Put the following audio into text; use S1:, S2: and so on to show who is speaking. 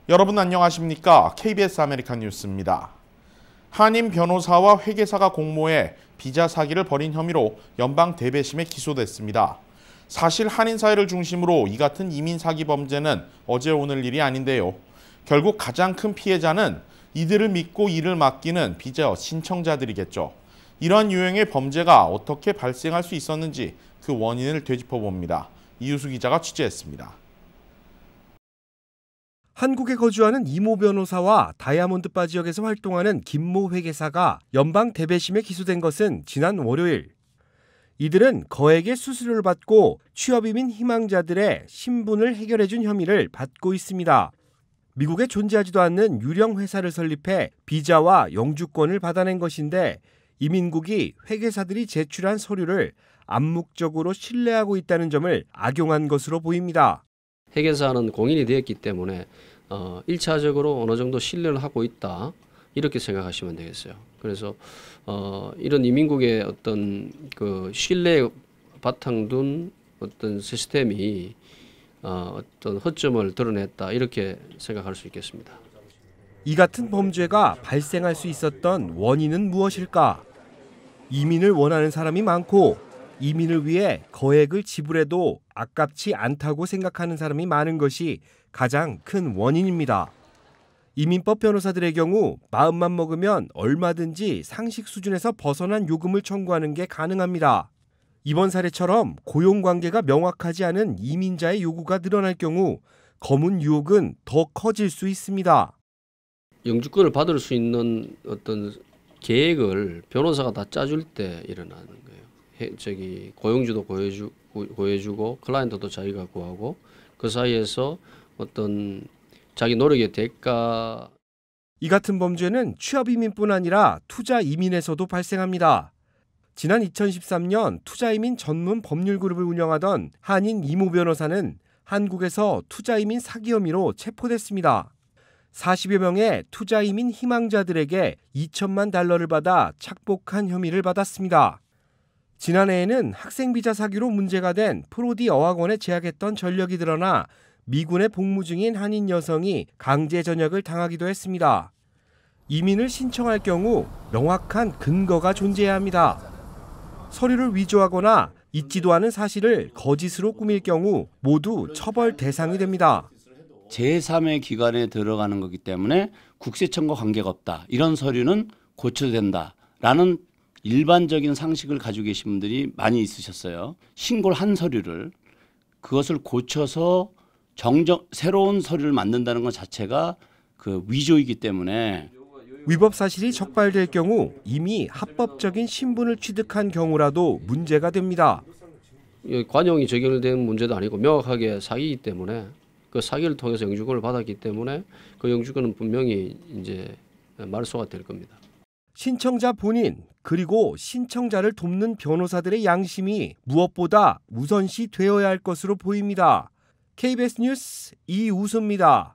S1: 여러분 안녕하십니까? KBS 아메리칸 뉴스입니다. 한인 변호사와 회계사가 공모해 비자 사기를 벌인 혐의로 연방 대배심에 기소됐습니다. 사실 한인 사회를 중심으로 이 같은 이민 사기 범죄는 어제 오늘 일이 아닌데요. 결국 가장 큰 피해자는 이들을 믿고 일을 맡기는 비자 신청자들이겠죠. 이러한 유형의 범죄가 어떻게 발생할 수 있었는지 그 원인을 되짚어봅니다. 이유수 기자가 취재했습니다.
S2: 한국에 거주하는 이모 변호사와 다이아몬드바 지역에서 활동하는 김모 회계사가 연방 대배심에 기소된 것은 지난 월요일. 이들은 거액의 수수료를 받고 취업이민 희망자들의 신분을 해결해준 혐의를 받고 있습니다. 미국에 존재하지도 않는 유령 회사를 설립해 비자와 영주권을 받아낸 것인데 이민국이 회계사들이 제출한 서류를 암묵적으로 신뢰하고 있다는 점을 악용한 것으로 보입니다.
S3: 회계사는 공인이 되었기 때문에 1차적으로 어느 정도 신뢰를 하고 있다 이렇게 생각하시면 되겠어요. 그래서 이런 이민국의 어떤 그 신뢰에 바탕 둔 어떤 시스템이 어떤 허점을 드러냈다 이렇게 생각할 수 있겠습니다.
S2: 이 같은 범죄가 발생할 수 있었던 원인은 무엇일까? 이민을 원하는 사람이 많고 이민을 위해 거액을 지불해도 아깝지 않다고 생각하는 사람이 많은 것이 가장 큰 원인입니다. 이민법 변호사들의 경우 마음만 먹으면 얼마든지 상식 수준에서 벗어난 요금을 청구하는 게 가능합니다. 이번 사례처럼 고용관계가 명확하지 않은 이민자의 요구가 늘어날 경우 검은 유혹은 더 커질 수 있습니다.
S3: 영주권을 받을 수 있는 어떤 계획을 변호사가 다 짜줄 때 일어나는 거예요. 고용주도 구해주고 클라이언트도 자기가 구하고 그 사이에서 어떤 자기 노력의 대가.
S2: 이 같은 범죄는 취업 이민뿐 아니라 투자 이민에서도 발생합니다. 지난 2013년 투자 이민 전문 법률 그룹을 운영하던 한인 이모 변호사는 한국에서 투자 이민 사기 혐의로 체포됐습니다. 40여 명의 투자 이민 희망자들에게 2천만 달러를 받아 착복한 혐의를 받았습니다. 지난해에는 학생 비자 사기로 문제가 된 프로디 어학원에 재학했던 전력이 드러나 미군에 복무 중인 한인 여성이 강제 전역을 당하기도 했습니다. 이민을 신청할 경우 명확한 근거가 존재해야 합니다. 서류를 위조하거나 있지도 않은 사실을 거짓으로 꾸밀 경우 모두 처벌 대상이 됩니다.
S4: 제3의 기관에 들어가는 거기 때문에 국세청과 관계가 없다. 이런 서류는 고쳐도 된다라는 일반적인 상식을 가지고 계신 분들이 많이 있으셨어요. 신고를 한 서류를 그것을 고쳐서 새로운 서류를 만든다는 것 자체가 그 위조이기 때문에
S2: 위법 사실이 적발될 경우 이미 합법적인 신분을 취득한 경우라도 문제가 됩니다.
S3: 관용이 적용된 문제도 아니고 명확하게 사기이기 때문에 그 사기를 통해서 영주권을 받았기 때문에 그 영주권은 분명히 이제 말소가 될 겁니다.
S2: 신청자 본인 그리고 신청자를 돕는 변호사들의 양심이 무엇보다 우선시 되어야 할 것으로 보입니다. KBS 뉴스 이우수입니다.